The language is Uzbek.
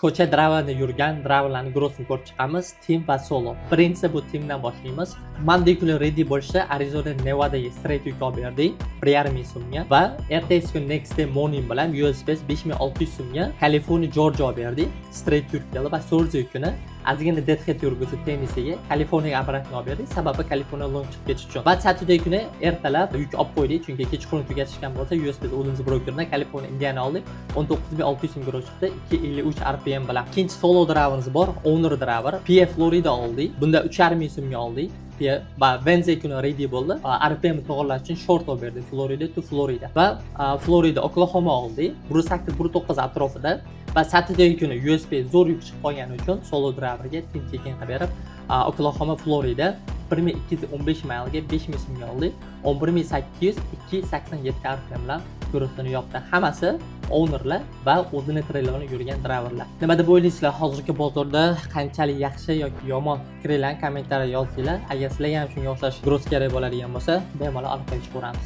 ko'cha dravada yurgan dravlarni grossini ko'rib chiqamiz. Team va solo. Birinchisi bu teamdan boshlaymiz. Monday ready bo'lishda Arizona Nevadaga straight yuk olib berdik 1,5 so'mga va ertasi kun next day morning bilan USPS 5600 so'mga California Georgia olib berdik. Straight yuk keldi va Thursday kuni ozgina deadhead yurguzi Tennesseega Kaliforniyaga apparatni olib berdik. Sababi Kaliforniya long chiqib ketish uchun. Va Saturday kuni ertalab yuk olib qo'ydik, chunki kechqurun tugatishgan bo'lsa USPS Odins brokerdan Kaliforniya Indiana oldik. 19600 so'mga chiqdi 253 RPM bilan. Ikkinchi solo driverimiz bor, owner driver. PA Florida oldik. Bunda 3,5 so'mga oldik. Va Wednesday kuni ready bo'ldi. RPM to'g'irlash uchun short olib berdik Florida to Florida. Va Florida Oklahoma oldik. 1.8-1.9 atrofida. Va Saturday kuni USP zo'r yuk chiqib qolgani uchun solo driverga tekin qilib berib Oklahoma Florida 1215 maylga 5000 so'mga oldik. 11800 287 RPM bilan kursini yopdi. Hammasi ownerlar va o'zini treylerni yurgan driverlar. Nima deb o'ylaysizlar? Hozirgi bozorda qanchalik yaxshi yoki yomon fikrlarni kommentariyga yozinglar. Agar sizlarga ham shunga o'xshash gross kerak bo'ladigan bo'lsa, bemalol olib qo'yishni ko'ramiz.